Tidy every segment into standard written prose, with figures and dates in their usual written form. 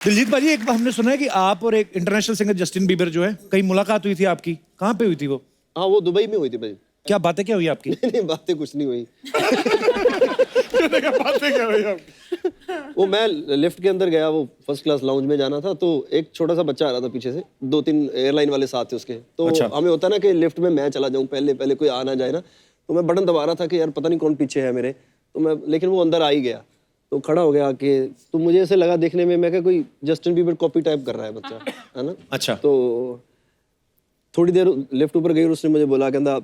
दिलजीत भाजी, एक बार हमने सुना है कि आप और एक इंटरनेशनल सिंगर जस्टिन बीबर जो है, कहीं मुलाकात हुई थी आपकी। कहाँ पे हुई थी वो? हाँ, वो दुबई में हुई थी भाई। क्या बातें क्या हुई आपकी? नहीं, बातें कुछ नहीं हुई। बातें क्या हुई आपकी? वो मैं लिफ्ट के अंदर गया, वो फर्स्ट क्लास लाउंज में जाना था, तो एक छोटा सा बच्चा आ रहा था पीछे से, 2-3 एयरलाइन वाले साथ थे उसके। तो अच्छा। हमें होता ना कि लिफ्ट में मैं चला जाऊं पहले पहले, कोई आ ना जाए ना, तो मैं बटन दबा रहा था कि यार पता नहीं कौन पीछे है मेरे, तो मैं, लेकिन वो अंदर आ ही गया, तो खड़ा हो गया कि, तो मुझे ऐसे लगा देखने में, मैं क्या कोई जस्टिन बीबर कॉपी टाइप कर रहा है बच्चा, है ना। अच्छा। तो थोड़ी देर लिफ्ट ऊपर गई और उसने मुझे बोला, कहता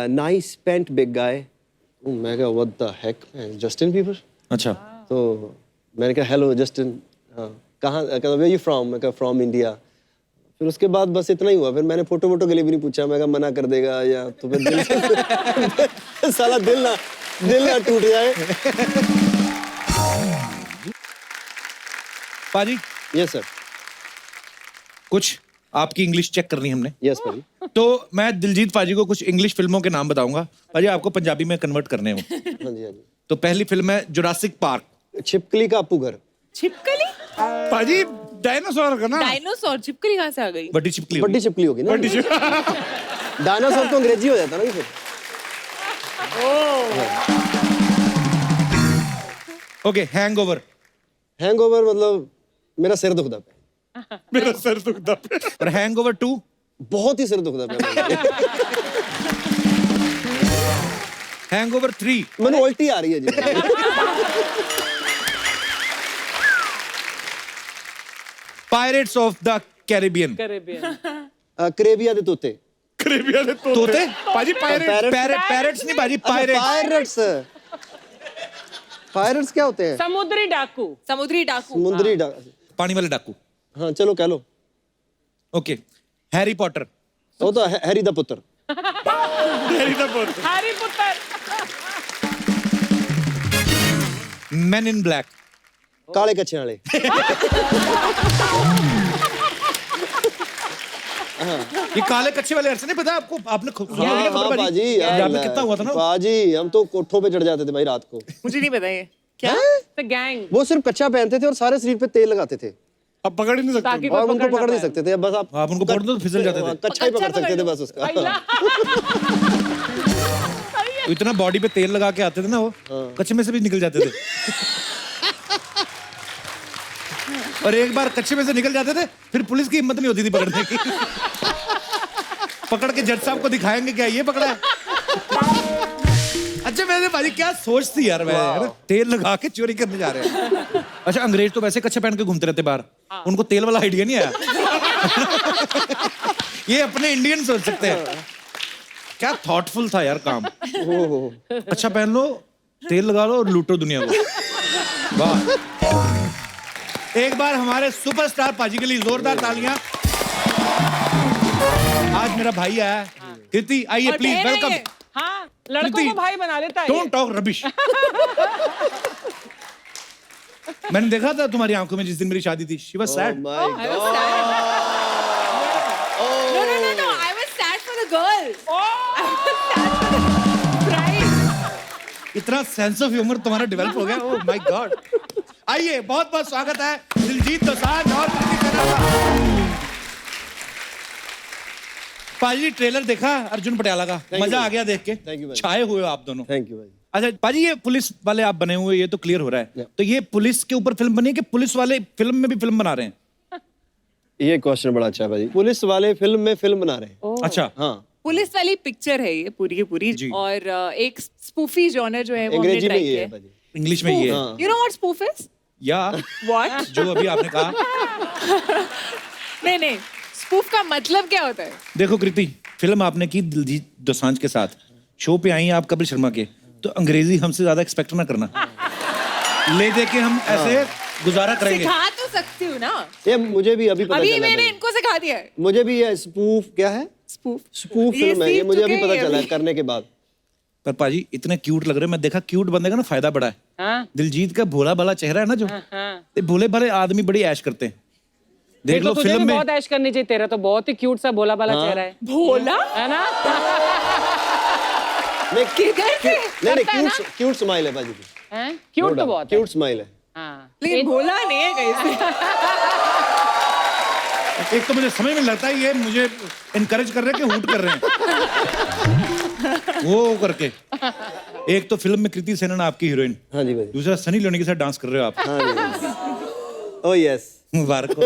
नाइस पेंट बिग गाय। मैं कहा what the heck, Justin Bieber. अच्छा। तो मैंने कहा हेलो जस्टिन, हाँ कहाँ, कहता वेयर यू फ्रॉम, मैं कहा फ्रॉम इंडिया। फिर उसके बाद बस इतना ही हुआ, फिर मैंने फोटो के लिए भी नहीं पूछा, मैं कहा मना कर देगा या तो फिर दिल साला दिल ना टूट जाए। पाजी, यस सर। कुछ आपकी इंग्लिश चेक करनी हमने। यस भाई। तो मैं दिलजीत पाजी को कुछ इंग्लिश फिल्मों के नाम बताऊंगा, पाजी आपको पंजाबी में कन्वर्ट करने हो। हाँ जी हाँ जी। तो पहली फिल्म है जुरासिक पार्क। छिपकली का अपू घर। छिपकली? पाजी डायनासोर का ना? डायनासोर, छिपकली कहाँ से आ गई? बड़ी छिपकली होगी। बड़ी छिपकली होगी ना। डायनासोर तो अंग्रेजी हो जाता ना फिर। Okay, hangover. हैंगओवर मतलब मेरा सिर दुखता है। मेरा सर दुखता है। और हैंगओवर 2? बहुत ही सिर दुखता है। हैंगओवर 3? मैंने उल्टी आ रही है जी। Pirates of the Caribbean. करेबिया दे तोते। कैरिबियन के तोते? पाजी Parrots? पैरेट्स नहीं पाजी, पायरेट्स। पायरेट्स। पायरेट्स क्या होते हैं? समुद्री डाकू। समुद्री डाकू। समुद्री पानी वाले डाकू। हाँ चलो कह लो। Okay, Harry Potter. वो तो हैरी द पुत्र। हैरी पुत्र। Man in black. काले कच्चे वाले। ये काले कच्चे वाले अर्थ नहीं पता आपको? आपने खुद सुना होगा ना हाँ पाजी? बाजी, पंजाब में कितना हुआ था ना? बाजी हम तो कोठों पे चढ़ जाते थे भाई रात को। मुझे नहीं पता ये क्या? The gang. वो सिर्फ कच्चा पहनते थे और सारे शरीर पे तेल लगाते थे, अब पकड़ ही नहीं सकते। ताकि और कोई उनको पकड़ ना नहीं पाए। सकते थे। बस आप उनको पकड़ दो तो फिसल जाते थे। कच्चा ही पकड़ सकते थे बस उसका। तो इतना बॉडी पे तेल लगा के आते थे ना वो, कच्चे में से भी निकल जाते थे। और एक बार कच्चे में से निकल जाते थे, फिर पुलिस की हिम्मत नहीं होती थी पकड़ने की। पकड़ के जज साहब को दिखाएंगे क्या ये पकड़ा है। अच्छा मैंने भाई क्या सोच थी यार, मैं है ना, तेल लगा के चोरी करने जा रहे हैं। अच्छा अंग्रेज तो वैसे कच्चे पहन के घूमते रहते बाहर, उनको तेल वाला आइडिया नहीं आया। ये अपने इंडियन सोच सकते हैं। क्या थॉटफुल था यार काम। अच्छा पहन लो, तेल लगा लो और लूटो दुनिया को। वाह। एक बार हमारे सुपरस्टार पाजी के लिए जोरदार तालियां। आज मेरा भाई आया है, कृति आइए प्लीज, वेलकम। हाँ, लड़कों को भाई बना लेता है। Don't talk rubbish. मैंने देखा था तुम्हारी आंखों में जिस दिन मेरी शादी थी, she was sad. No, I was sad for the girl. इतना सेंस ऑफ ह्यूमर तुम्हारा डेवलप हो गया, ओह माय गॉड। आइए, बहुत बहुत स्वागत है दिलजीत दोसांझ और कृति सेना का। पाजी ट्रेलर देखा अर्जुन पटियाला का? मजा आ गया देख के? Thank you भाई। छाए हुए हो आप दोनों। थैंक यू भाई। अच्छा पाजी, ये पुलिस वाले आप बने हुए, ये तो क्लियर हो रहा है। तो ये पुलिस के ऊपर फिल्म बनी है कि पुलिस वाले फिल्म में भी फिल्म बना रहे हैं? ये क्वेश्चन बड़ा अच्छा है भाई। पुलिस वाले फिल्म में फिल्म बना रहे हैं। अच्छा। हाँ, पुलिस वाली पिक्चर है ये पूरी की पूरी। जी। और एक स्पूफी जॉनर जो है वो हमने अंग्रेजी में ट्राई ये किया है है। भाई। इंग्लिश में ये है। हाँ। You know what spoof is? या What? जो अभी आपने कहा। नहीं, स्पूफ का मतलब क्या होता है? देखो कृति, फिल्म आपने की दिलजीत दोसांझ के साथ, शो पे आई हैं आप कपिल शर्मा के, तो अंग्रेजी हमसे ज्यादा एक्सपेक्ट ना करना। ले दे के हम ऐसे गुजारा करेंगे। सिखा तो सकती हूँ ना। ये मुझे भी अभी पता अभी चला मैंने भाई। इनको सिखा दिया है मुझे भी ये स्पूफ क्या है, स्पूफ। स्पूफ ये फिल्म है ये, सीख मुझे अभी चुके पता हैं चला है अभी। करने के बाद। पर पाजी इतने क्यूट लग रहे हैं, मैं देखा क्यूट बंदे का ना फायदा बड़ा है। हाँ, दिलजीत का भोला भाला चेहरा है ना जो, हाँ। ये भोले भाले आदमी बड़ी ऐश करते हैं। देख लो तुझे फिल्म भी में। बहुत ऐश करनी चाहिए, तेरा तो बहुत ही क्यूट सा भोला भाला चेहरा है। भोला? है ना? नहीं किधर से? नहीं, करता है ना? क्यूट स्माइल है बाजी की। क्यूट तो बहुत है। क्यूट स्माइल है। हाँ लेकिन बोला नहीं है कहीं से। एक तो मुझे समझ में लगता है ये मुझे इनकरेज कर रहे हैं कि हूट कर रहे हैं वो करके। एक तो फिल्म में कृति सेनन आपकी हीरोइन, हाँ जी भाई। दूसरा सनी लियोनी के साथ डांस कर रहे हो आप। हाँ जी। Oh yes. मुबारक हो।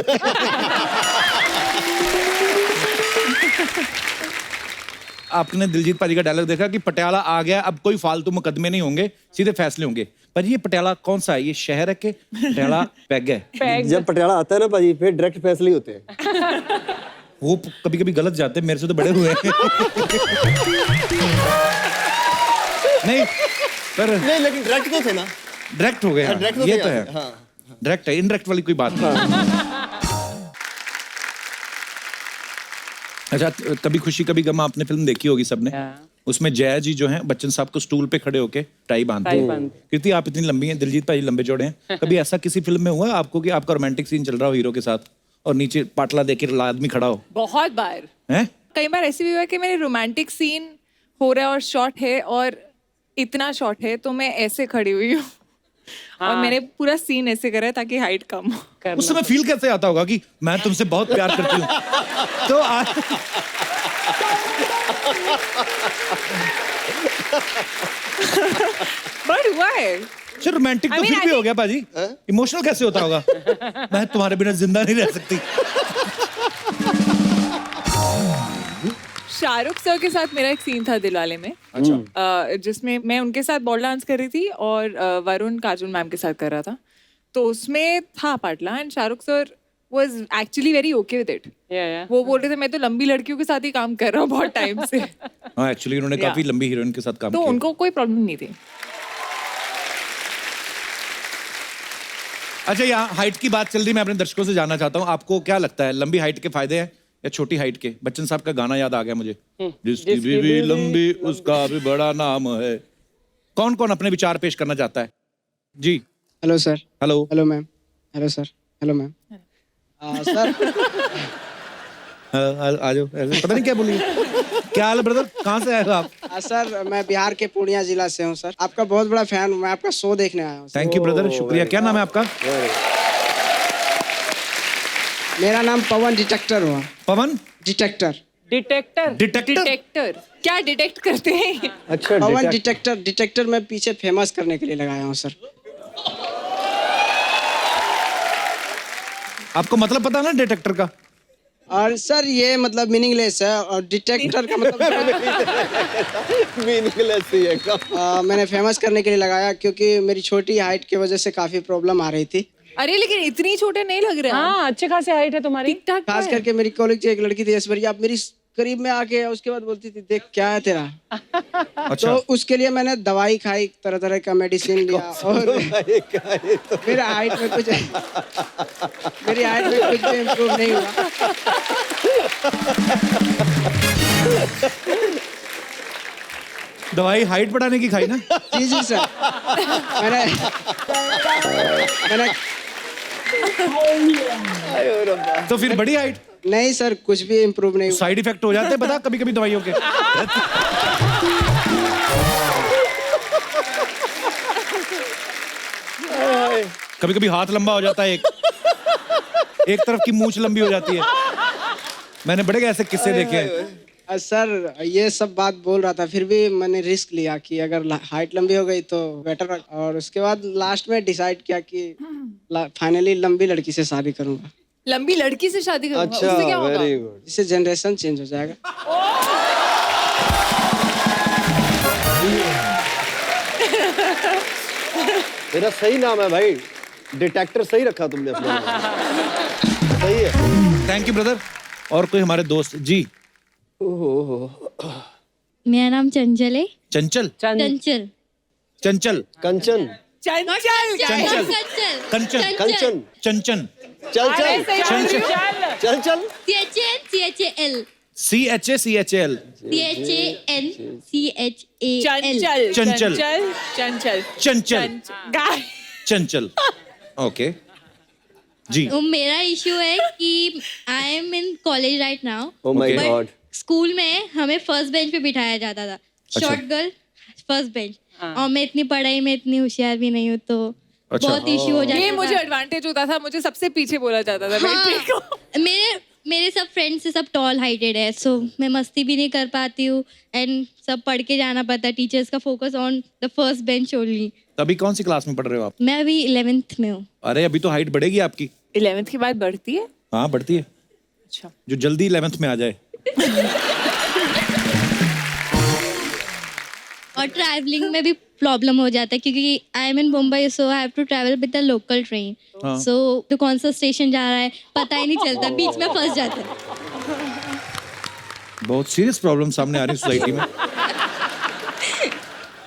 आपने दिलजीत पाजी का डायलॉग देखा कि पटियाला आ गया, अब कोई फालतू मुकदमे नहीं होंगे, सीधे फैसले होंगे। पर ये पटियाला कौन सा है? ये शहर है कि पटियाला पैग है? पैग। जब पटियाला आता है ना पाजी, फिर डायरेक्ट फैसले ही होते हैं। वो कभी कभी गलत जाते हैं, मेरे से तो बड़े हुए हैं। नहीं पर नहीं लेकिन डायरेक्ट तो थे ना। डायरेक्ट हो गए। हाँ, direct तो ये थे तो है। आप। हाँ। डायरेक्ट है, इनडायरेक्ट वाली कोई बात नहीं। अच्छा, कभी खुशी कभी गम आपने फिल्म देखी होगी सबने। उसमें जया जी जो हैं बच्चन साहब को स्टूल पे खड़े होके टाई बांधते हैं। कृति आप इतनी लंबी हैं, दिलजीत भाई लंबे चौड़े हैं, कभी ऐसा किसी फिल्म में हुआ आपको कि आपका रोमांटिक सीन चल रहा हो हीरो के साथ और नीचे पाटला देके आदमी खड़ा हो? बहुत बार। हैं? कई बार ऐसे भी हुआ कि मेरे रोमांटिक सीन हो रहा है और शॉट है और इतना शॉट है तो मैं ऐसे खड़ी हुई हूँ और मैंने पूरा सीन ऐसे करा है ताकि हाइट कम हो। उस समय फील कैसे आता होगा कि मैं तुमसे बहुत प्यार करती हूँ? तो बट हुआ है। अच्छा, रोमांटिक तो I mean, फिर I भी हो think- गया पाजी। इमोशनल कैसे होता होगा? मैं तुम्हारे बिना जिंदा नहीं रह सकती। शाहरुख सर के साथ मेरा एक सीन था दिलवाले में। अच्छा। जिसमें मैं उनके साथ बॉल डांस कर रही थी और वरुण काजल मैम के साथ कर रहा था। तो उसमें था पाटला and Shahrukh sir was actually very okay with it. वो बोल रहे थे मैं तो लंबी लड़कियों के साथ ही काम कर रहा हूँ बहुत टाइम से। हाँ, एक्चुअली उन्होंने काफी लंबी हीरोइन के साथ काम तो किया। उनको कोई प्रॉब्लम नहीं थी। अच्छा, यहाँ हाइट की बात चल रही, मैं अपने दर्शकों से जानना चाहता हूँ, आपको क्या लगता है लंबी हाइट के फायदे हैं या छोटी हाइट के? बच्चन साहब का गाना याद आ गया मुझे, जिसकी बीवी लंबी उसका भी बड़ा नाम है। कौन कौन अपने विचार पेश करना चाहता है? जी। Hello sir. Hello. Hello ma'am. Hello sir. Hello ma'am. Sir आ जाओ। पता नहीं क्या बोली। क्या हाल है ब्रदर, कहाँ से आए हो आप? सर मैं बिहार के पूर्णिया जिला से हूँ सर। आपका बहुत बड़ा फैन हूँ, मैं आपका शो देखने आया हूँ। थैंक यू ब्रदर, शुक्रिया। क्या नाम है आपका? मेरा नाम पवन डिटेक्टर हुआ। पवन डिटेक्टर। डिटेक्टर। डिटेक्टर। डिटेक्टर क्या डिटेक्ट करते हैं? अच्छा पवन डिटेक्टर। डिटेक्टर मैं पीछे फेमस करने के लिए लगाया हूँ सर। आपको मतलब पता ना डिटेक्टर का? और सर ये मतलब मीनिंगलेस है और डिटेक्टर का मतलब मीनिंगलेस ही है का। मैंने फेमस करने के लिए लगाया क्योंकि मेरी छोटी हाइट की वजह से काफी प्रॉब्लम आ रही थी। अरे लेकिन इतनी छोटे नहीं लग रहे। हाँ, अच्छे खासे हाइट है तुम्हारी। ठीक ठाक खास करके मेरी कॉलेज की एक लड़की थी ऐश्वर्या, आप मेरी करीब में आके उसके बाद बोलती थी देख क्या है तेरा। अच्छा। तो उसके लिए मैंने दवाई खाई, तरह तरह का मेडिसिन लिया और मेरी हाइट में कुछ भी इम्प्रूव नहीं हुआ। दवाई हाइट बढ़ाने की खाई ना? जी जी सर। मैंने तो फिर बड़ी हाइट? नहीं सर, कुछ भी इम्प्रूव नहीं हुआ। साइड इफेक्ट हो जाते हैं पता कभी कभी दवाइयों के। कभी कभी हाथ लंबा हो जाता है, एक तरफ की मूंछ लंबी हो जाती है। मैंने बड़े ऐसे किस्से देखे हैं। सर ये सब बात बोल रहा था, फिर भी मैंने रिस्क लिया कि अगर हाइट लंबी हो गई तो बेटर। और उसके बाद लास्ट में डिसाइड किया कि फाइनली लंबी लड़की से शादी करूंगा। लंबी लड़की से शादी करूंगा, अच्छा, उससे क्या होगा? Very good. इससे जनरेशन चेंज हो जाएगा। मेरा सही नाम है भाई, डिटेक्टर सही रखा तुमने अपना नाम। सही है। Thank you brother. और कोई हमारे दोस्त? जी। मेरा नाम चंचल है। चंचल। चंचल। चंचल। कंचन। चंचल चंचल। कंचन। कंचन। चंचन। चल चल चंचल। चल चल। CHAL CHACHAL। चंचल चंचल। चंचल चंचल। गाय। चंचल। ओके जी। तो मेरा इशू है कि आई am in college right now. Oh my Okay. God. School में हमें फर्स्ट बेंच पे बिठाया जाता था। Short girl first bench. और मैं इतनी पढ़ाई में इतनी होशियार भी नहीं हूँ तो अच्छा। बहुत इश्यू हो जाता ये था। मुझे एडवांटेज होता था, मुझे सबसे पीछे बोला जाता था बैठने को। मेरे सब फ्रेंड्स से सब टॉल हाइटेड है, सो मैं मस्ती भी नहीं कर पाती हूँ एंड सब पढ़ के जाना पड़ता है, टीचर्स का focus on the first bench only. अभी कौन सी क्लास में पढ़ रहे हो आप? मैं अभी 11th में हूँ। अरे अभी तो हाइट बढ़ेगी आपकी। 11th के बाद बढ़ती है? हाँ बढ़ती है। अच्छा। जो जल्दी 11th में आ जाए। और ट्रैवलिंग में भी प्रॉब्लम हो जाता है क्योंकि I am in Mumbai, so I have to travel with the local train. हाँ। सो तो कौन सा स्टेशन जा रहा है पता ही नहीं चलता, बीच में फंस जाता है। बहुत सीरियस प्रॉब्लम सामने आ रही है सोसाइटी में।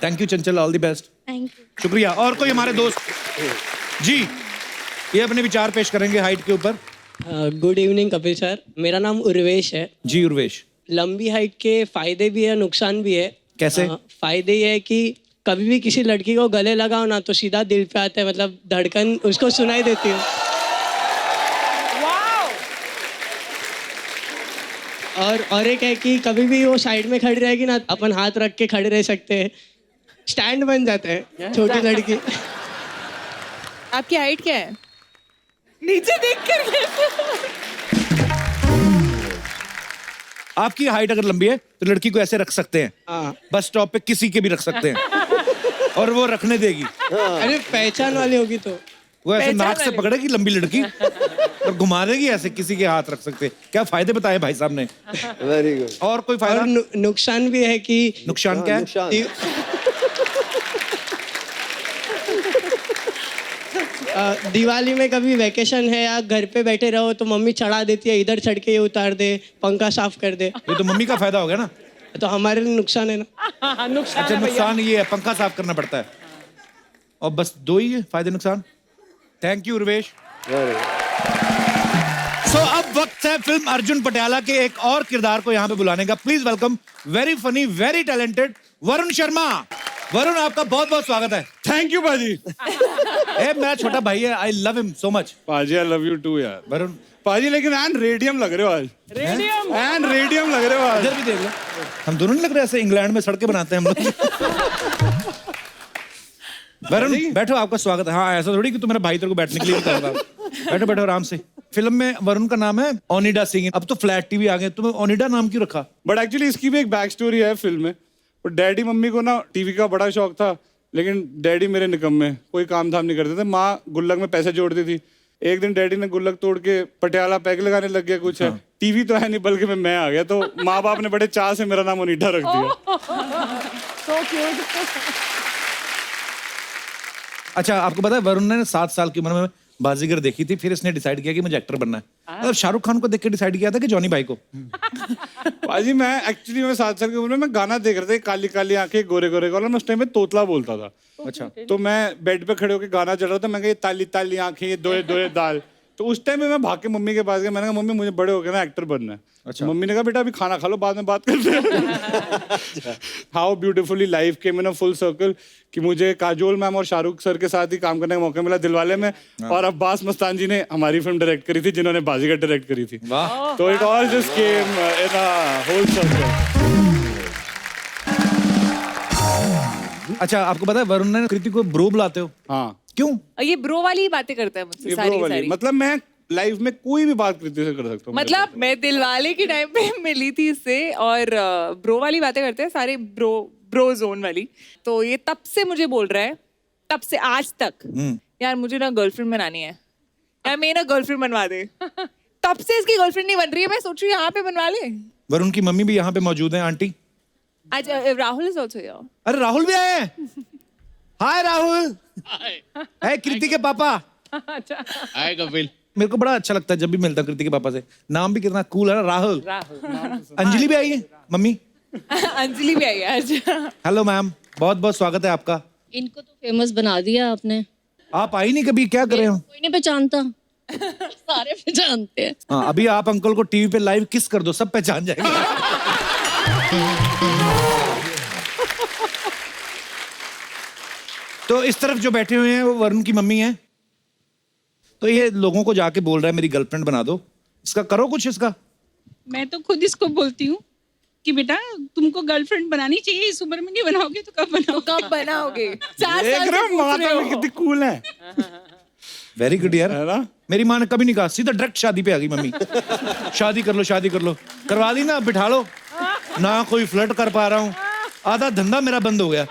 Thank you Chanchal, all the best. Thank you. शुक्रिया। और कोई हमारे दोस्त जी, ये अपने विचार पेश करेंगे हाइट के ऊपर। गुड इवनिंग कपिल सर, मेरा नाम उर्वेश है। जी उर्वेश, लंबी हाइट के फायदे भी है, नुकसान भी है। कैसे? फायदे ये है कि कभी भी किसी लड़की को गले लगाओ ना तो सीधा दिल पे आता है, मतलब धड़कन उसको सुनाई देती है। और एक है कि कभी भी वो साइड में खड़ी रहेगी ना, अपन हाथ रख के खड़े रह सकते हैं, स्टैंड बन जाते हैं छोटी लड़की। आपकी हाइट क्या है? नीचे देख कर आपकी हाइट अगर लंबी है तो लड़की को ऐसे रख सकते हैं, हाँ। बस स्टॉप पे किसी के भी रख सकते हैं और वो रखने देगी। अरे पहचान वाली होगी तो। वो ऐसे पहचान नाक से वाली। पकड़ेगी लंबी लड़की और घुमा देगी ऐसे, किसी के हाथ रख सकते हैं। क्या फायदे बताए भाई साहब ने? Very good. और कोई फायदा? और नुकसान भी है कि नुकसान क्या है? नुकसान। दिवाली में कभी वैकेशन है या घर पे बैठे रहो तो मम्मी चढ़ा देती है, इधर चढ़ के ये उतार दे, पंखा साफ कर दे। ये तो मम्मी का फायदा हो गया ना। तो हमारे लिए नुकसान है ना। नुकसान अच्छा है भैया। नुकसान ये है, पंखा साफ करना पड़ता है। और बस दो ही है फायदे नुकसान। Thank you Urvesh. Very good. So अब वक्त है फिल्म अर्जुन पटियाला के एक और किरदार को यहाँ पे बुलाने का। Please welcome very funny very talented Varun Sharma. Varun आपका बहुत बहुत स्वागत है। थैंक यू पाजी। ए मेरा छोटा भाई है, I love him so much. पाजी आई लव यू टू यार। वरुण पाजी लेकिन एंड रेडियम लग रहे हो आज। रेडियम एंड रेडियम लग रहे हो आज। इधर भी देख लो, हम दोनों नहीं लग रहे ऐसे इंग्लैंड में सड़कें बनाते हैं हम लोग। वरुण बैठो, आपका स्वागत है। हाँ ऐसा थोड़ी कि तू मेरा भाई तेरे को बैठने के लिए बता रहा। बैठो बैठो आराम से। फिल्म में वरुण का नाम है ओनिडा सिंह। अब तो फ्लैट टीवी आ गए, तुम्हें ओनिडा नाम क्यों रखा? बट एक्चुअली इसकी भी एक बैक स्टोरी है फिल्म में। और डैडी मम्मी को ना टीवी का बड़ा शौक था, लेकिन डैडी मेरे निकम्मे, कोई काम धाम नहीं करते थे। माँ गुल्लक में पैसे जोड़ती थी। एक दिन डैडी ने गुल्लक तोड़ के पटियाला पैक लगाने लग गया कुछ है। टीवी तो है नहीं, बल्कि मैं आ गया, तो माँ बाप ने बड़े चाह से मेरा नाम ओनिडा रख दिया। So cute. अच्छा आपको पता है वरुण ने 7 साल की उम्र में बाजीगर देखी थी, फिर इसने डिसाइड किया कि मुझे एक्टर बनना है। मतलब शाहरुख खान को देख के डिसाइड किया था कि जॉनी भाई को? पाजी मैं एक्चुअली मैं 7 साल की उम्र में मैं गाना देख रहा था, काली काली आंखें गोरे गोरे कॉलर। मैं उस टाइम में तोतला बोलता था। अच्छा तो मैं बेड पे खड़े होकर गाना चल रहा था। मैं कहा ये ताली ताली आंखें, ये दोए दोए दाल। तो उस टाइम में मैं भाग के मम्मी के पास गया। मैंने कहा मम्मी मुझे बड़े होकर ना एक्टर बनना है। अच्छा। मम्मी ने कहा बेटा अभी खाना खा लो, बाद में बात करते हैं। How beautifully life came in a full circle कि मुझे काजोल मैम और शाहरुख सर के साथ ही काम करने का मौका मिला दिलवाले में। और अब्बास मस्तान जी ने हमारी फिल्म डायरेक्ट करी थी, जिन्होंने बाजीगर डायरेक्ट करी थी। वाह। तो it all just came in a whole circle. अच्छा आपको पता है वरुण ने कृति को ब्रो बुलाते हो, हाँ क्यों? ये ब्रो वाली ही बातें करता है मुझसे ये सारी ब्रो की वाली, सारी। मतलब मैं लाइफ में कोई भी बात कृति से कर सकता हूँ। मतलब मैं दिलवाले के टाइम पे मिली थी इससे, और ब्रो वाली बातें करते हैं सारे, ब्रो जोन वाली। तो ये तब से मुझे बोल रहा है, तब से आज तक, यार मुझे ना गर्लफ्रेंड बनानी है, यार मेरी ना गर्लफ्रेंड बनवा दे। तब से इसकी गर्लफ्रेंड नहीं बन रही है, मैं सोच रही हूँ यहाँ पे बनवा ले। वरुण की मम्मी भी यहाँ पे मौजूद है, आंटी। आज राहुल इज ऑल्सो हियर। अरे राहुल भी आए हैं। हाय राहुल। है कृति के पापा। अच्छा हाय कपिल। मेरे को बड़ा अच्छा लगता है जब भी मिलता हूँ कृति के पापा से। नाम भी कितना कूल है ना, राहुल। राहुल अंजलि भी आई है मम्मी। अंजलि भी आई है आज। हेलो मैम, बहुत बहुत स्वागत है आपका। इनको तो फेमस बना दिया आपने। आप आई नहीं कभी, क्या करे हो? कोई नहीं पहचानता। सारे पहचानते हैं। हाँ अभी आप अंकल को टीवी पे लाइव किस कर दो, सब पहचान जाएंगे। तो इस तरफ जो बैठे हुए हैं वो वरुण की मम्मी है। तो ये लोगों को जाके बोल रहा है मेरी गर्लफ्रेंड बना दो, इसका करो कुछ इसका। मैं तो खुद इसको बोलती हूँ। कि बेटा तुमको गर्लफ्रेंड बनानी चाहिए, इस उम्र में नहीं बनाओगे तो कब बनाओगे? कब बनाओगे? 4 देख साल रहे से हो पूछ माता रहे में हो। कितनी कूल है वेरी गुड यार। है ना? मेरी माँ ने कभी नहीं कहा, सीधा डायरेक्ट शादी पे आ गई मम्मी। शादी कर लो, शादी कर लो। करवा दी ना, बिठा लो ना। कोई फ्लर्ट कर पा रहा हूँ, आधा धंधा मेरा बंद हो गया।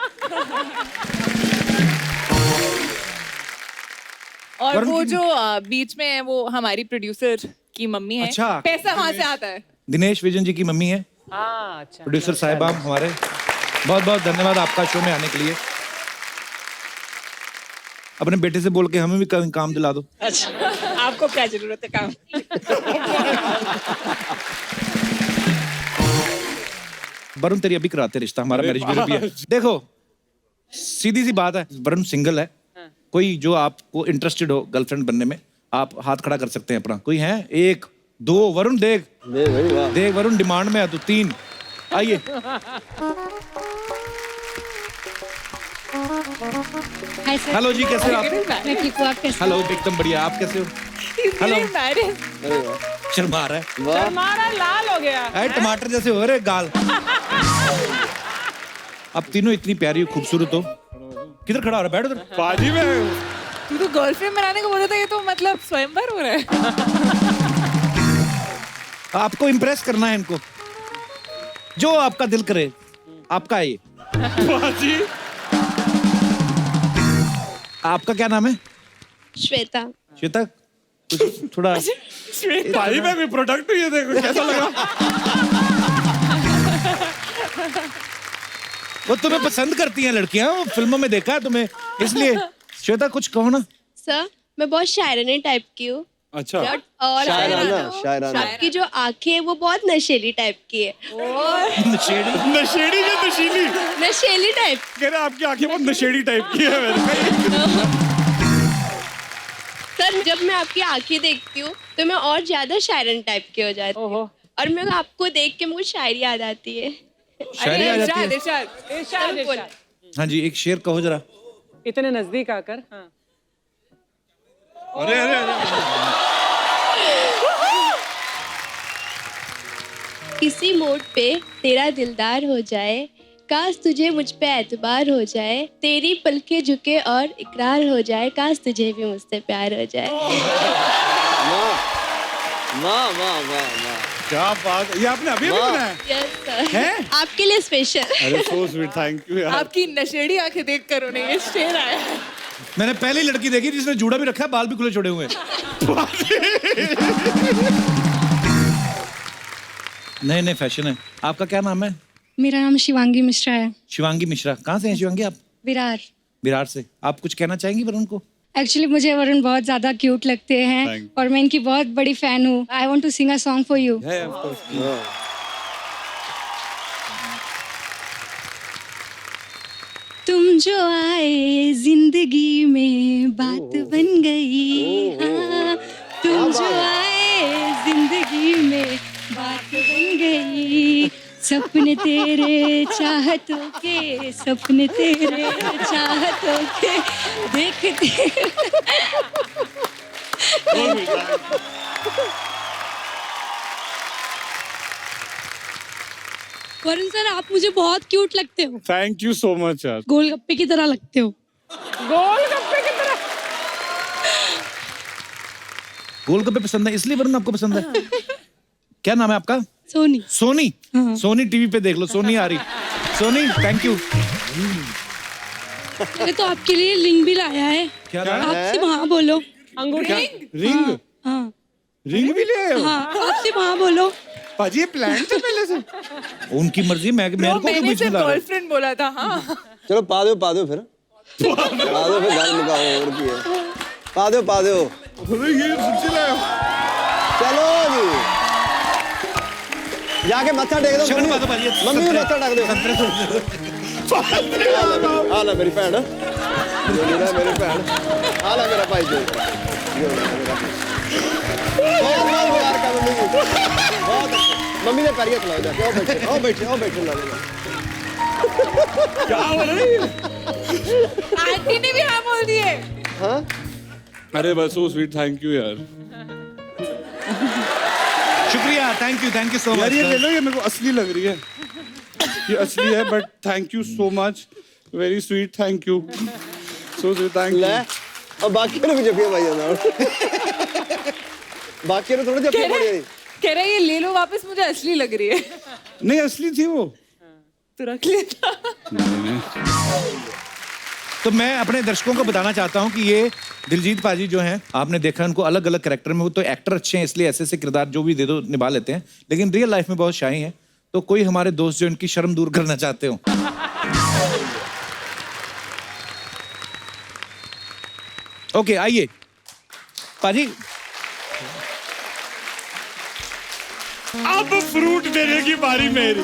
और वरुण वो की- जो बीच में है वो हमारी प्रोड्यूसर की मम्मी है। अच्छा। पैसा वहां से आता है। दिनेश विजन जी की मम्मी है, हाँ अच्छा प्रोड्यूसर साहिबाम हमारे। बहुत बहुत धन्यवाद आपका शो में आने के लिए। अपने बेटे से बोल के हमें भी काम दिला दो। अच्छा आपको क्या जरूरत है काम? वरुण तेरी अभी कराते रिश्ता, हमारा मैरिज ब्यूरो भी है। देखो सीधी सी बात है, वरुण सिंगल है। कोई जो आपको इंटरेस्टेड हो गर्लफ्रेंड बनने में, आप हाथ खड़ा कर सकते हैं अपना। कोई है? 1 2 वरुण देख भाई वाह। देख वरुण डिमांड में है तो 3 आइए। हाय सर, हेलो जी, कैसे हो आप? मैं ठीक हूँ, आप कैसे? हेलो, एकदम बढ़िया। आप कैसे हो? हेलो। अरे वाह शर्मा रहा है। वाह। हमारा लाल हो गया। अरे टमाटर जैसे हो रहे गाल। आप तीनों इतनी प्यारी हो, खूबसूरत हो। किधर खड़ा हो रहा है? बैठ उधर। बाजी में तू तो गर्लफ्रेंड बनाने को बोल रहा था, ये तो मतलब स्वयंवर हो रहा है। आपको इम्प्रेस करना है इनको, जो आपका दिल करे आपका है ये। बाजी आपका क्या नाम है? श्वेता। श्वेता, कुछ थोड़ा भाई में भी प्रोडक्ट ये देखो कैसा लगा। वो तुम्हें पसंद करती हैं लड़कियां, वो फिल्मों में देखा है तुम्हें, इसलिए। श्वेता कुछ कहो ना। सर मैं बहुत शायराना टाइप की हूँ। अच्छा और शायराना आपकी जो आंखें हैं वो बहुत नशेली टाइप की है। नशेड़ी या नशीली? नशेली टाइप। कह रहे आपकी आंखें बहुत नशेड़ी टाइप की है। मैंने सर जब मैं आपकी आंखें देखती हूँ तो मैं और ज्यादा शायरन टाइप की हो जाती हूँ। ओहो। और मैं आपको देख के मुझे शायरी याद आती है। शायरी आ जाती इरशाद, है। इरशाद। इरशाद इरशाद। हाँ जी, एक शेर कहो जरा। इतने नजदीक आकर। हाँ अरे अरे अरे किसी मोड़ पे तेरा दिलदार हो जाए, काश तुझे मुझ पे एतबार हो जाए, तेरी पलके झुके और इकरार हो जाए, काश तुझे भी मुझसे प्यार हो जाए। वाह वाह वाह वाह। क्या बात है। ये आपने अभी अभी बनाया? यस सर, हैं? आपके लिए स्पेशल। अरे सो स्वीट, थैंक यू यार। आपकी नशेड़ी आंखें देख कर उन्हें ये शेर आया है। मैंने पहली लड़की देखी जिसने जूड़ा भी रखा है, बाल भी खुले छोड़े हुए हैं। नए नए फैशन है। आपका क्या नाम है? मेरा नाम शिवांगी मिश्रा है। शिवांगी मिश्रा। कहाँ से हैं शिवांगी आप? विरार। विरार से। आप कुछ कहना चाहेंगी वरुण को? एक्चुअली मुझे वरुण बहुत ज्यादा क्यूट लगते हैं Thank और मैं इनकी बहुत बड़ी फैन हूँ। I want to sing a song for you. तुम जो आए जिंदगी में बात बन गई। हाँ, तुम जो आए जिंदगी में बात बन गई। सपने तेरे चाहतों के, सपने तेरे चाहतों के देखते। वरुण सर आप मुझे बहुत क्यूट लगते हो। थैंक यू सो मच यार। गोलगप्पे की तरह लगते हो। गोलगप्पे की तरह। गोलगप्पे पसंद है इसलिए वरुण आपको पसंद है? क्या नाम है आपका? सोनी। सोनी। सोनी टीवी पे देख लो, सोनी आ रही। Soni thank you. मैंने तो आपके लिए लिंक भी लाया है। क्या आप सिर्फ हाँ बोलो। अंगूठी। रिंग? हाँ रिंग भी ले आए हो? हाँ आप सिर्फ हाँ बोलो। पाजी ये प्लान था पहले से? उनकी मर्जी, मैं मेरे को क्यों मैंने बीच में सिर्फ ला रहे हो? गर्लफ्रेंड बोला था। हाँ चलो पा दो फिर। पा दो फिर, गाल मुकाओ और की है। पा दो अरे ये सच्ची लाए हो? चलो जी, जाके मत्था टेक दो। शगन पा दो भाजी। मम्मी को मत्था टेक दो। हाल है मेरी भैन, मेरी भैन। हाल है मेरा भाई जो। बहुत बहुत प्यार का मम्मी की। बहुत मम्मी ने पैरिया खिलाओ जाके। आओ बैठे ला लेना। क्या हो रहा है? आंटी ने भी हाँ बोल दिए। हाँ अरे बस सो स्वीट, थैंक यू यार। शुक्रिया, थैंक यू सो यार मच। ये ले लो, ये मेरे को असली लग रही है। ये असली है, but thank you so much, very sweet, thank you so sweet, thank ले यू। अब बाकी ने भी जपिया भाई ना बाकी ने थोड़ा जपिया पड़ी कह रहा है ये ले लो वापस, मुझे असली लग रही है। नहीं असली थी वो। तो रख लेता। तो मैं अपने दर्शकों को बताना चाहता हूं कि ये दिलजीत पाजी जो हैं, आपने देखा उनको अलग अलग कैरेक्टर में, वो तो एक्टर अच्छे हैं इसलिए ऐसे ऐसे किरदार जो भी दे दो निभा लेते हैं, लेकिन रियल लाइफ में बहुत शाही हैं। तो कोई हमारे दोस्त जो इनकी शर्म दूर करना चाहते हो। ओके आइए पाजी। अब फ्रूट देने की बारी मेरी।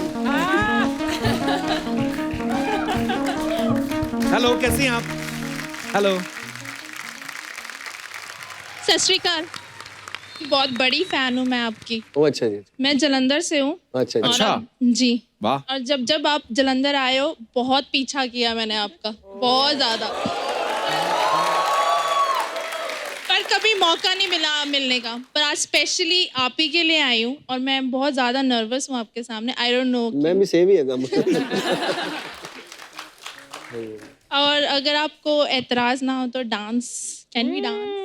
हेलो, कैसी हैं आप? हेलो। सत श्री अकाल। बहुत बड़ी फैन हूँ मैं आपकी। ओ अच्छा जी, मैं जलंधर से हूँ। अच्छा जी। अच्छा। जी। वाह। और जब आप जलंधर आए हो, बहुत पीछा किया मैंने आपका, बहुत ज्यादा, पर कभी मौका नहीं मिला मिलने का। पर आज स्पेशली आप ही के लिए आई हूँ और मैं बहुत ज्यादा नर्वस हूँ आपके सामने। I don't know. मैं भी सेम ही है काम। और अगर आपको एतराज ना हो तो डांस, कैन वी डांस?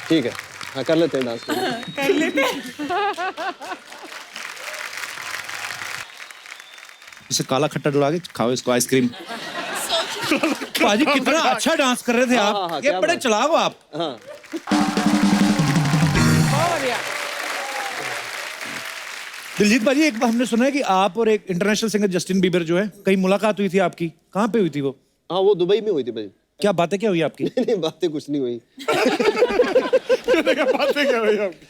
ठीक है, हाँ कर लेते हैं डांस। कर लेते इसे काला खट्टा डला के खाओ इसको, आइसक्रीम। पाजी कितना अच्छा डांस कर रहे थे हाँ, आप। हाँ, ये क्या बड़े बात। चलाक हो आप। हाँ दिलजीत पाजी, एक बार हमने सुना है कि आप और एक इंटरनेशनल सिंगर जस्टिन बीबर जो है, कहीं मुलाकात हुई थी आपकी। कहाँ पे हुई थी वो? हाँ, वो दुबई में हुई थी भाई। क्या बातें क्या हुई आपकी? नहीं बातें कुछ नहीं हुई। बातें क्या हुई आपकी?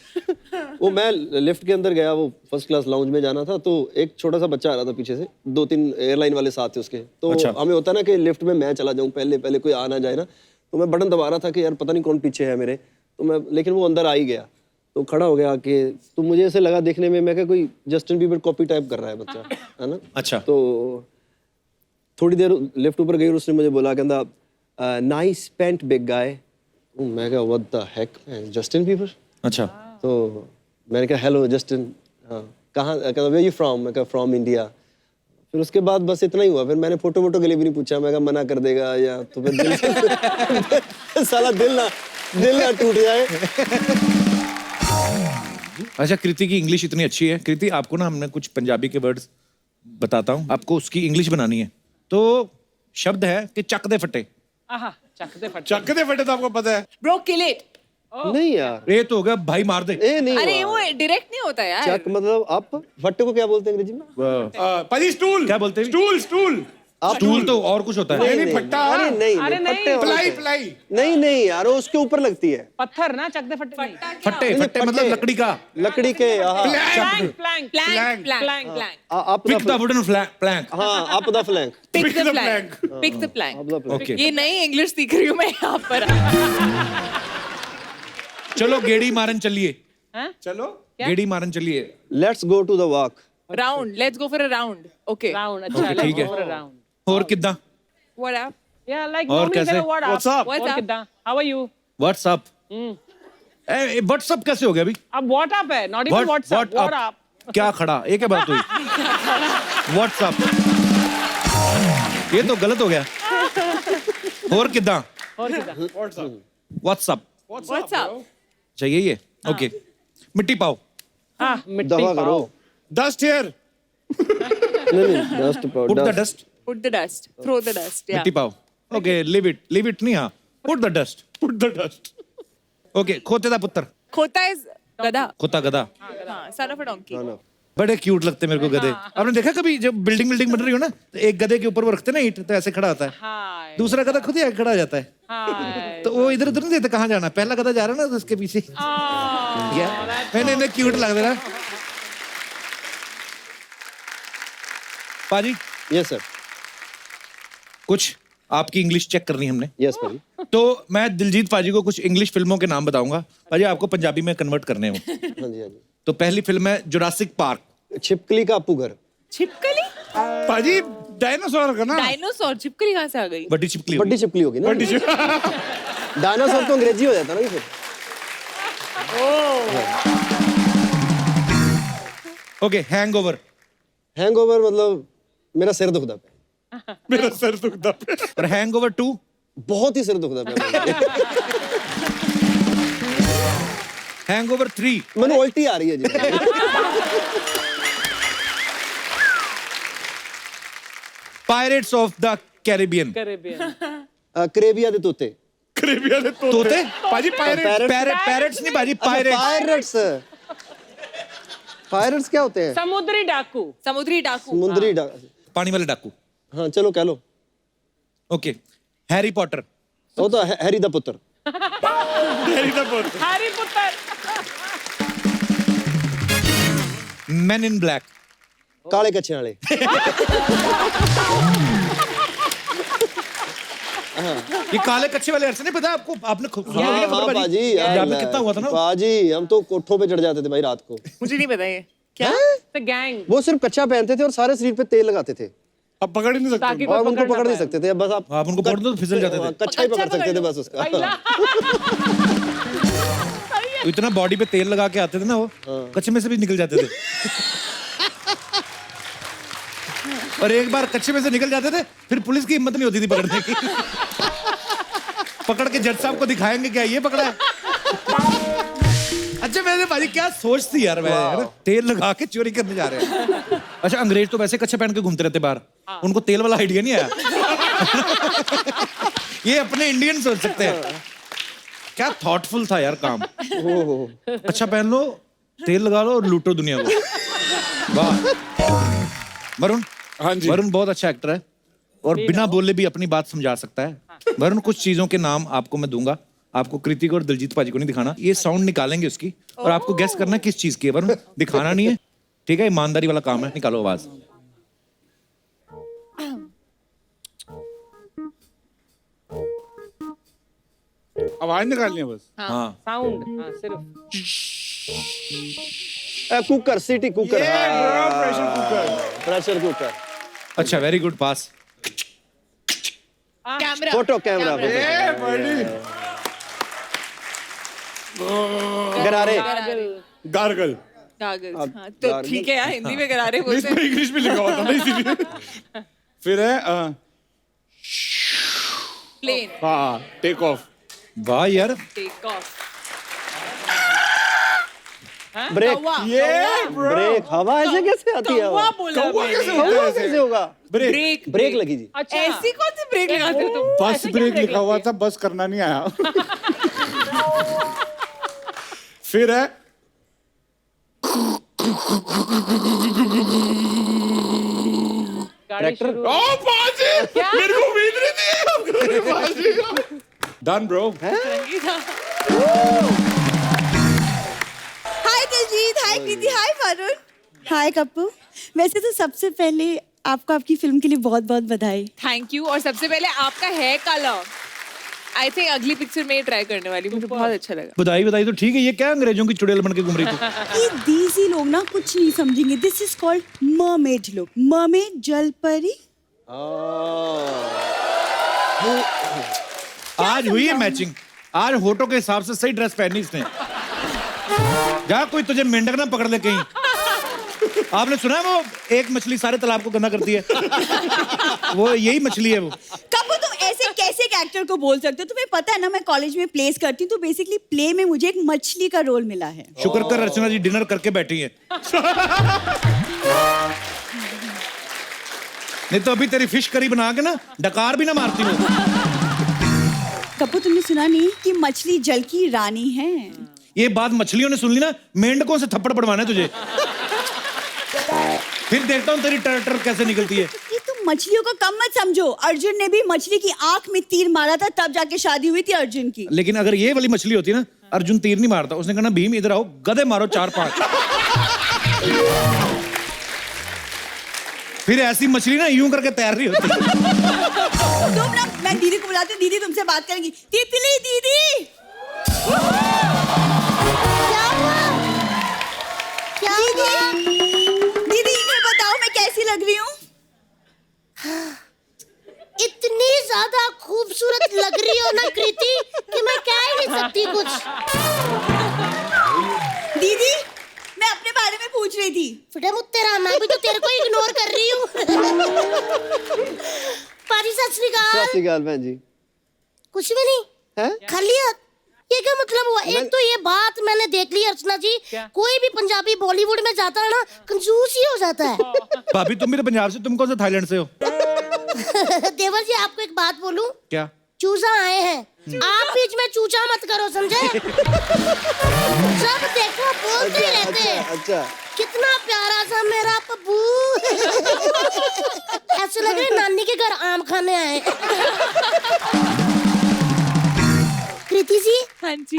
वो मैं लिफ्ट के अंदर गया, वो फर्स्ट क्लास लाउंज में जाना था, तो एक छोटा सा बच्चा आ रहा था पीछे से, 2-3 एयरलाइन वाले साथ थे उसके। तो अच्छा। हमें होता ना कि लिफ्ट में मैं चला जाऊं पहले, पहले कोई आ ना जाए ना, तो मैं बटन दबा रहा था कि यार पता नहीं कौन पीछे है मेरे, तो मैं, लेकिन वो अंदर आ ही गया, तो खड़ा हो गया कि, तो मुझे ऐसे लगा देखने में, मैं क्या कोई जस्टिन बीबर कॉपी टाइप कर रहा है बच्चा, है ना। अच्छा। तो थोड़ी देर लिफ्ट ऊपर गई और उसने मुझे बोला, कहता नाइस पेंट बिग गाय। मैं क्या what the heck, Justin Bieber. अच्छा। तो मैंने कहा हेलो जस्टिन, हाँ कहाँ, कहता वेयर यू फ्रॉम, मैं कहा फ्रॉम इंडिया। फिर उसके बाद बस इतना ही हुआ, फिर मैंने फोटो वोटो के लिए भी नहीं पूछा, मैं कहा मना कर देगा या तो फिर दिल साला दिल ना टूट जाए। अच्छा, कृति की इंग्लिश इतनी अच्छी है। कृति, आपको ना हमने कुछ पंजाबी के वर्ड्स बताता हूँ, आपको उसकी इंग्लिश बनानी है। तो शब्द है कि चक दे फटे। आहा, चकते फटे। चकते फटे तो आपको पता है। Bro kill it. नहीं यार, ये तो हो गया भाई मार दे। ए नहीं अरे हुआ। वो डायरेक्ट नहीं होता यार। चक मतलब आप फट्टे को क्या बोलते हैं अंग्रेजी में? पाजी स्टूल। क्या बोलते हैं? Stool stool. स्टूल तो और कुछ होता है। नहीं, फट्टा। अरे नहीं, अरे नहीं, फट्टे और प्लाई होते हैं। प्लाई। नहीं यार, वो उसके ऊपर लगती है। पत्थर ना, चकते फटे नहीं। फट्टे फट्टे मतलब लकड़ी का। लकड़ी के, हाँ plank plank plank plank Plank. Plank. आप पिक द वुडन प्लैंक। हाँ आप the flank, pick Pick the the plank. Pick the आप प्लैंक। The flank. ओके, ये नई इंग्लिश सीख रही हूँ मैं यहाँ पर। चलो गेड़ी मारन चलिए। चलो। गेड़ी मारन चलिए। Let's go to the walk. Round, let's go for a round. Okay. Round. अच्छा, ठीक है। राउंड। और कितना? What up? या लाइक और कैसे? What's up? What's up? कितना? How are you? What's up. What's up कैसे हो गया अभी? अब व्हाट अप है, not even WhatsApp, what up. क्या खड़ा? ये क्या बात हुई? व्हाट्सअप, ये तो गलत हो गया। और कितना? और कितना? व्हाट्सअप। What's up? चाहिए ये? ओके, मिट्टी पाओ। हाँ, मिट्टी दवा पाओ। करो। Dust here. नहीं dust put the powder. Dust. Put the dust. Throw the dust. Yeah. मिट्टी पाओ। ओके, लीव इट नहीं, हाँ put the dust. Put the dust. Okay, खोते दा पुत्र। खोता is गधा। खोता गधा। हाँ, son of a donkey. बड़े क्यूट लगते हैं मेरे को गधे। आपने देखा कभी जब बिल्डिंग बन रही हो ना, तो एक गधे के ऊपर वो रखते हैं ना ईंट, तो ऐसे खड़ा होता है, हाय दूसरा गधा खुद ही आके खड़ा हो जाता है। हाय। तो वो इधर उधर नहीं देते कहाँ जाना, पहला गधा जा रहा है ना तो उसके पीछे। मैंने इन्हें क्यूट लग रहा। पाजी, यस सर। कुछ आपकी इंग्लिश चेक करनी हमने। यस भाई। तो मैं दिलजीत पाजी को कुछ इंग्लिश फिल्मों के नाम बताऊंगा, पाजी आपको पंजाबी में कन्वर्ट करने हो। हाँ जी। तो पहली फिल्म है जुरासिक पार्क। छिपकली का अपू घर। छिपकली? पाजी डायनासोर का ना। डायनासोर। छिपकली कहाँ से आ गई? बड़ी छिपकली बड़ी छिपकली होगी ना। डायनासोर तो अंग्रेजी हो जाता ना ये फिर। Okay, hangover. हैंगओवर मतलब मेरा सिर दुखता पे, मेरा सर दुखता पे। और हैंगओवर 2? बहुत ही सिर दुखता पे। हैंगओवर 3? मैंने उल्टी आ रही है जी। Pirates of the Caribbean. करेबिया दे तोते। करेबिया ने तोते? पाजी पायरेट। पैरेट्स नहीं भाजी, पायरेट्स। पायरेट्स। पायरेट्स क्या होते हैं? समुद्री डाकू। समुद्री डाकू। समुद्री डाकू। पानी वाले डाकू। हाँ चलो कह लो। Okay, Harry Potter. वो तो हैरी द पुत्र। Harry the Potter. हैरी पुत्र। Man in black. काले कच्चे वाले। ये काले कच्चे वाले अरसे नहीं पता आपको? आपने खुद सुना होगा ना हाँ भाजी? बाजी पंजाब में कितना हुआ था ना? बाजी हम तो कोठों पे चढ़ जाते थे भाई रात को। मुझे नहीं पता ये। क्या? The gang। वो सिर्फ कच्चा पहनते थे और सारे शरीर पे तेल लगाते थे अब पकड़ ही नहीं सकते। ताकि और कोई उनको पकड़ नहीं ना सकते थे। अब बस आप उनको पकड़ दो तो फिसल जाते थे। कच्चा ही पकड़ सकते थे बस उसका। तो इतना बॉडी पे तेल लगा के आते थे ना वो, कच्चे में से भी निकल जाते थे। और एक बार कच्चे में से निकल जाते थे, फिर पुलिस की हिम्मत नहीं होती थी पकड़ने की। पकड़ के जज साहब को दिखाएंगे क्या ये पकड़ा है। अच्छा वैसे भाजी क्या सोच थी यार, वैसे तेल लगा के चोरी करने जा रहे हैं। अच्छा अंग्रेज तो वैसे कच्चे पहन के घूमते रहते बाहर, उनको तेल वाला आइडिया नहीं आया। ये अपने इंडियन सोच सकते हैं। क्या थॉटफुल था यार काम। अच्छा पहन लो, तेल लगा लो और लूटो दुनिया को। वाह वरुण। हाँ जी। वरुण बहुत अच्छा एक्टर है और बिना बोले भी अपनी बात समझा सकता है। वरुण कुछ चीजों के नाम आपको मैं दूंगा, आपको कृतिक और दिलजीत पाजी को नहीं दिखाना। ये साउंड निकालेंगे उसकी और आपको गेस करना किस चीज की है। वरुण दिखाना नहीं है, ठीक है? ईमानदारी वाला काम है। निकालो आवाज। आवाज निकालनी है बस। हाँ साउंड। हाँ सिर्फ। कुकर, सिटी cooker. Pressure cooker. Pressure cooker. अच्छा very good pass. Camera. Photo camera. गरारे। गार्गल। गागल्स। हाँ तो ठीक है यार, हिंदी में गरारे बोलते हैं। इंग्लिश में लिखा हुआ था ना इसीलिए। फिर है प्लेन। हाँ टेक ऑफ। वाह यार। Take off. ब्रेक। ब्रेक। हवा ऐसे कैसे आती है? कौवा बोला मैंने। हवा कैसे होगा? ब्रेक। ब्रेक लगी जी। अच्छा ऐसी कौन सी ब्रेक लगाते हो तुम? बस ऐसे ब्रेक क्या लिखा हुआ था, बस करना नहीं आया। फिर है गाड़ी शुरू। ओ बाजी, मेरे को उम्मीद नहीं थी। बाजी डन ब्रो। हाय दिलजीत, हाय कृति, हाय वरुण, हाय कप्पू। वैसे तो सबसे पहले आपको आपकी फिल्म के लिए बहुत बहुत बधाई। Thank you. और सबसे पहले आपका हेयर कलर आई थिंक अगली पिक्चर में ट्राई करने वाली, मुझे बहुत अच्छा लगा। बधाई बधाई तो ठीक है, ये क्या अंग्रेजों की चुड़ैल बन के घूम रही थी? ये देसी लोग ना कुछ नहीं समझेंगे। This is called mermaid look. Mermaid जल परी। आज हुई है मैचिंग। आज होटो के हिसाब से सही ड्रेस पहनी इसने। जा कोई तुझे मेंढक ना पकड़ ले कहीं। आपने सुना है वो एक मछली सारे तालाब को गंदा करती है? वो यही मछली है वो। कप्पू तुम ऐसे कैसे एक एक्टर को बोल सकते हो? तुम्हें पता है ना मैं कॉलेज में प्लेस करती हूँ, तो बेसिकली प्ले में मुझे एक मछली का रोल मिला है। शुक्र कर अर्चना जी डिनर करके बैठी है। नहीं तो अभी तेरी फिश करी बना के ना डकार भी ना मारती हो। कप्पू तुमने सुना नहीं कि मछली जल की रानी है? ये बात मछलियों ने सुन ली ना, मेंढकों से थप्पड़ पड़वाना है तुझे। फिर देखता हूँ तेरी टर कैसे निकलती है। ये तुम मछलियों को कम मत समझो। अर्जुन ने भी मछली की आंख में तीर मारा था, तब जाके शादी हुई थी अर्जुन की। लेकिन अगर ये वाली मछली होती ना, अर्जुन तीर नहीं मारता। उसने कहा भीम इधर आओ, गधे मारो 4-5। फिर ऐसी मछली ना यूं करके तैर रही होती। तुम ना, मैं दीदी को बुलाती हूँ, दीदी तुमसे बात करेंगी। तितली दीदी। क्या हुआ? क्या दीदी? दीदी इन्हें बताओ मैं कैसी लग रही हूँ? इतनी ज्यादा खूबसूरत लग रही हो ना कृति कि मैं कह ही नहीं सकती कुछ। श्री अकाल बहन जी। कुछ भी नहीं हैं? खाली हाथ, ये क्या मतलब हुआ? एक तो ये बात मैंने देख ली अर्चना जी, कोई भी पंजाबी बॉलीवुड में जाता है ना कंजूस ही हो जाता है। भाभी तुम भी तो पंजाब से, तुम कौन सा थाईलैंड से हो? देवर जी आपको एक बात बोलूं, क्या? चूजा आए हैं, आप बीच में चूचा मत करो, समझे? सब देखो बोलते ही रहते हैं। अच्छा कितना प्यारा सा मेरा पप्पू। ऐसे लग रहा है नानी के घर आम खाने आए। कृति जी, हाँ जी।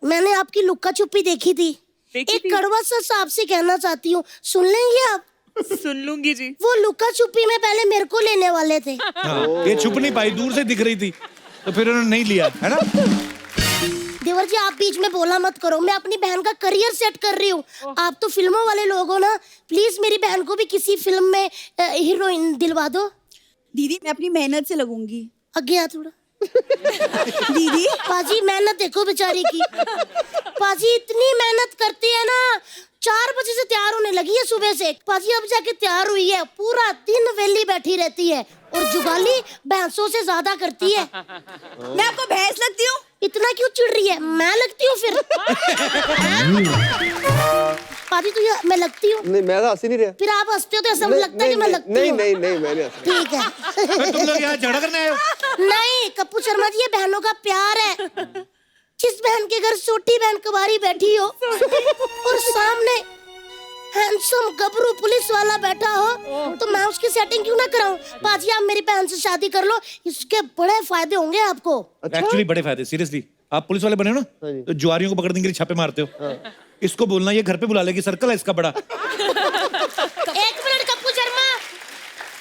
मैंने आपकी लुक्का छुपी देखी थी। एक कड़वा सा आपसे कहना चाहती हूँ, सुन लेंगे आप? सुन लूंगी जी। वो लुक्का छुपी में पहले मेरे को लेने वाले थे। हाँ, ये छुप नहीं पाई, दूर से दिख रही थी तो फिर उन्होंने नहीं लिया, है ना? देवर जी आप बीच में बोला मत करो, मैं अपनी बहन का करियर सेट कर रही हूँ। आप तो फिल्मों वाले लोग हो ना, प्लीज मेरी बहन को भी किसी फिल्म में हीरोइन दिलवा दो। दीदी मैं अपनी मेहनत से लगूंगी। आगे आ थोड़ा। दीदी पाजी मेहनत देखो बेचारी की। पाजी इतनी मेहनत करती है ना, 4 बजे से तैयार होने लगी है सुबह से। पाजी अब जाके तैयार हुई है, पूरा दिन वेली बैठी रहती है और जुगाली भैंसों से ज्यादा करती है। मैं आपको भैंस लगती हूँ? इतना क्यों चिढ़ रही है? मैं लगती हूँ फिर? पाजी तो मैं लगती हूँ? नहीं मैं तो हंस ही नहीं रहा। फिर आप हंसते हो तो ऐसा लगता है कि मैं लगती हूँ। नहीं नहीं नहीं मैं नहीं हंस रहा। ठीक है। तुम लोग यहाँ झगड़ा करने आए हो? नहीं कप्पू शर्मा जी, ये बहनों का प्यार है। जिस बहन के घर छोटी बहन कुंवारी बैठी हो और सामने हैंडसम गबरू पुलिस वाला बैठा हो, तो मैं उसकी सेटिंग क्यों ना कराऊं? बाजी आप मेरी बहन से शादी कर लो, इसके बड़े फायदे होंगे आपको। एक्चुअली बड़े फायदे, सीरियसली। आप पुलिस वाले बने हो ना, तो जुआरियों को पकड़ने के लिए छापे मारते हो। इसको बोलना ये घर पे बुला लेगी, सर्कल है इसका बड़ा। 1 मिनट कप्पू शर्मा,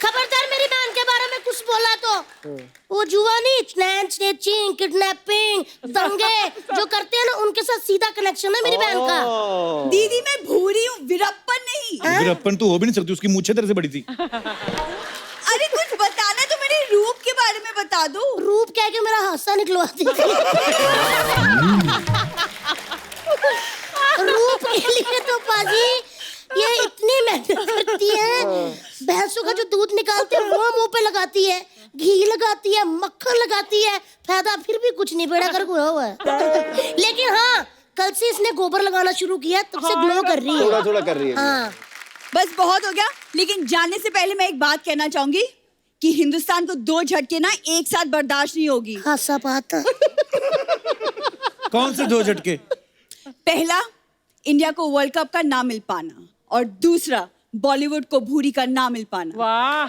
खबरदार मेरी बहन के बारे में कुछ बोला तो। वो जुआनी, स्नैचिंग, किडनैपिंग, दंगे जो करते हैं ना, उनके साथ सीधा कनेक्शन है मेरी बहन का। दीदी मैं भूरी हूँ, वीरप्पन नहीं। वीरप्पन तू हो भी नहीं सकती, उसकी मूछें तेरे से बड़ी थी। अरे कुछ बताना तो मेरे रूप के बारे में बता दो। रूप कह के मेरा हादसा निकलवा दी। रूप के लिए तो पाजी ये इतनी मेहनत करती है, भैंसों का जो दूध निकालते हैं वो मुंह पे लगाती है, घी लगाती है, मक्खन लगाती है, फायदा फिर भी कुछ नहीं, बेड़ा कर हुआ है। लेकिन हाँ, कल से इसने गोबर लगाना शुरू किया, तब से ग्लो कर रही है। थोड़ा थोड़ा कर रही है। हाँ बस बहुत हो गया, लेकिन जाने से पहले मैं एक बात कहना चाहूंगी कि हिंदुस्तान को 2 झटके ना एक साथ बर्दाश्त नहीं होगी। हासा बात। कौन से 2 झटके? पहला, इंडिया को वर्ल्ड कप का ना मिल पाना, और दूसरा, बॉलीवुड को भूरी का ना मिल पाना। वाह।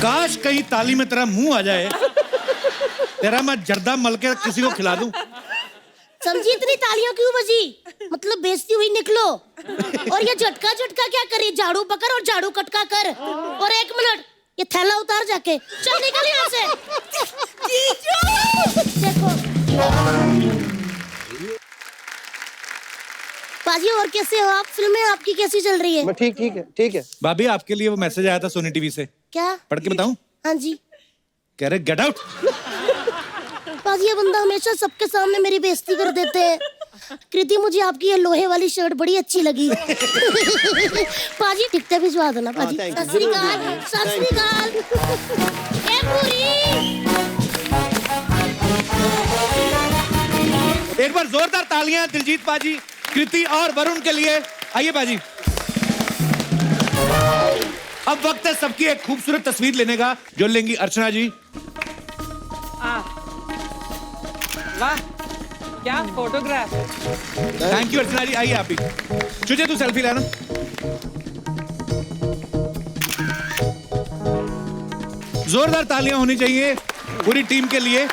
काश कहीं ताली में तेरा मुंह आ जाए, तेरा मैं जर्दा मल के किसी को खिला दूं। समझी इतनी तालियां क्यों बजी? मतलब बेइज्जती हुई निकलो। और ये झटका झटका क्या करी? झाड़ू पकड़ और झाड़ू कटका कर। और 1 मिनट, ये थैला उतार जाके, चल निकल यहाँ से। देखो पाजी, और कैसे हो आप? फिल्में आपकी कैसी चल रही है? मैं ठीक है। भाभी आपके लिए वो मैसेज आया था सोनी टीवी से, क्या? पढ़ के बताऊं? हाँ जी। कह रहे गेट आउट। पाजी ये बंदा हमेशा सबके सामने मेरी बेइज्जती कर देते हैं। कृति मुझे आपकी ये लोहे वाली शर्ट बड़ी अच्छी लगी। पाजी टिकटें भिजवा देना पाजी। सत श्री अकाल, सत श्री अकाल। ए पूरी, एक बार जोरदार तालियां दिलजीत पाजी, कृति और वरुण के लिए। आइए पाजी। अब वक्त है सबकी एक खूबसूरत तस्वीर लेने का, जो लेंगी अर्चना जी। वाह क्या फोटोग्राफ। थैंक यू अर्चना जी, आइए आप ही। तुझे तू सेल्फी लेना। जोरदार तालियां होनी चाहिए पूरी टीम के लिए।